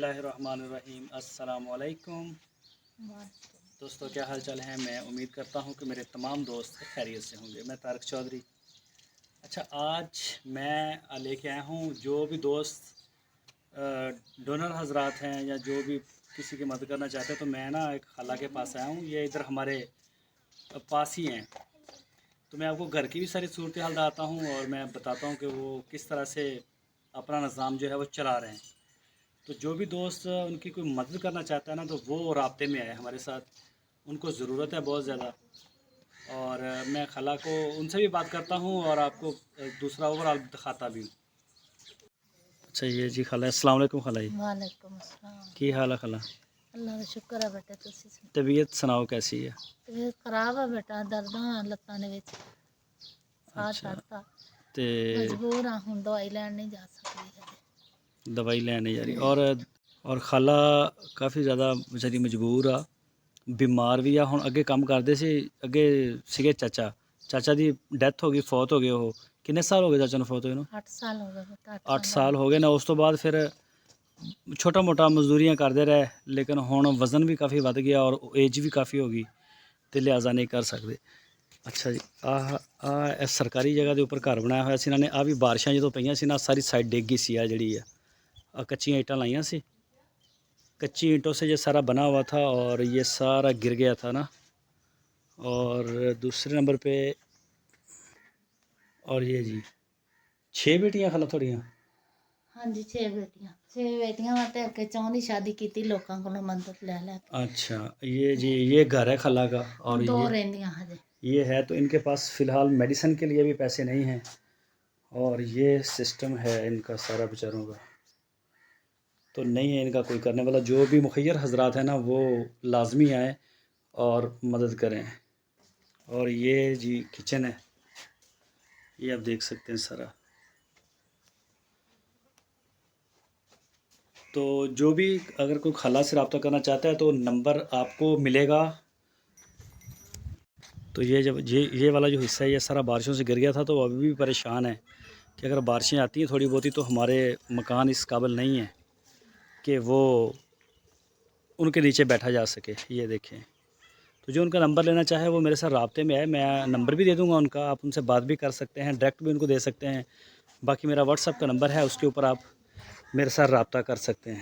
Bismillahirrahmanirrahim. السلام علیکم دوستو، کیا حال چال ہیں؟ میں امید کرتا ہوں کہ میرے تمام دوست خیریت سے ہوں گے. میں طارق چودھری. اچھا، آج میں لے کے آیا ہوں جو بھی دوست ڈونر حضرات ہیں یا جو بھی کسی کی مدد کرنا چاہتے ہیں، تو میں نا ایک خالہ کے پاس آیا ہوں. یہ ادھر ہمارے پاس ہی ہیں، تو میں آپ کو گھر کی بھی ساری صورتحال بتاتا ہوں اور میں بتاتا ہوں کہ وہ کس طرح سے اپنا نظام جو ہے وہ چلا رہے ہیں. تو جو بھی دوست ان کی کوئی مدد کرنا چاہتا ہے نا، تو وہ رابطے میں آئے ہمارے ساتھ. ان کو ضرورت ہے بہت زیادہ، اور میں خالہ کو ان سے بھی بات کرتا ہوں اور آپ کو دوسرا اوور آل دکھاتا بھی ہوں. اچھا، یہ جی خالہ، السلام علیکم خالہ جی. وعلیکم السلام. کی حال ہے خالہ؟ اللہ کا شکر ہے بیٹا. تسی طبیعت سناؤ کیسی ہے؟ طبیعت خراب ہے بیٹا، درد لتاں دے وچ ساتھ اچھا، چڑھتا تے مجبور ہاں، ہن دوائی لین نہیں جا سکتی. دوائی لینے جا رہی اور خالہ کافی زیادہ بیچاری مجبور آ، بیمار بھی آ. ہن اگے کام کردے سی، اگے سیگے چاچا دی ڈیتھ ہو گئی، فوت ہو گئے. وہ کنے سال ہو گئے چاچا نوں فوت ہوئے نوں؟ 8 سال ہو گئے بیٹا. 8 سال ہو گئے نا. اس تو بعد پھر چھوٹا موٹا مزدوریاں کرتے رہے، لیکن ہن وزن بھی کافی ود گیا اور ایج بھی کافی ہو گئی، تے لہٰذا نہیں کر سکتے. اچھا جی، سرکاری جگہ دے اوپر گھر بنایا ہوا سی انہوں نے. بھی بارشاں جدوں پئیاں سی نا، ساری سائڈ ڈگ گئی سی. جڑی کچیاں اینٹاں لائیاں سی، کچی اینٹوں سے یہ سارا بنا ہوا تھا اور یہ سارا گر گیا تھا نا. اور دوسرے نمبر پہ اور یہ جی 6 بیٹیاں خالہ تھوڑیاں؟ ہاں جی، 6 بیٹیاں تے اگے چوں دی شادی کیتی لوکاں کولوں مدد لے لے کے. اچھا، یہ جی یہ گھر ہے خالہ کا. اور 2 رہندیاں ہجے. یہ ہے تو ان کے پاس فی الحال میڈیسن کے لیے بھی پیسے نہیں ہیں، اور یہ سسٹم ہے ان کا سارا بیچاروں کا. تو نہیں ہے ان کا کوئی کرنے والا. جو بھی مخیر حضرات ہیں نا، وہ لازمی آئیں اور مدد کریں. اور یہ جی کچن ہے، یہ آپ دیکھ سکتے ہیں سارا. تو جو بھی اگر کوئی خالہ سے رابطہ کرنا چاہتا ہے تو نمبر آپ کو ملے گا. تو یہ جب یہ والا جو حصہ ہے یہ سارا بارشوں سے گر گیا تھا، تو وہ ابھی بھی پریشان ہے کہ اگر بارشیں آتی ہیں تھوڑی بہتی تو ہمارے مکان اس قابل نہیں ہیں کہ وہ ان کے نیچے بیٹھا جا سکے. یہ دیکھیں، تو جو ان کا نمبر لینا چاہے وہ میرے ساتھ رابطے میں آئے. میں نمبر بھی دے دوں گا ان کا، آپ ان سے بات بھی کر سکتے ہیں، ڈائریکٹ بھی ان کو دے سکتے ہیں. باقی میرا واٹس ایپ کا نمبر ہے، اس کے اوپر آپ میرے ساتھ رابطہ کر سکتے ہیں.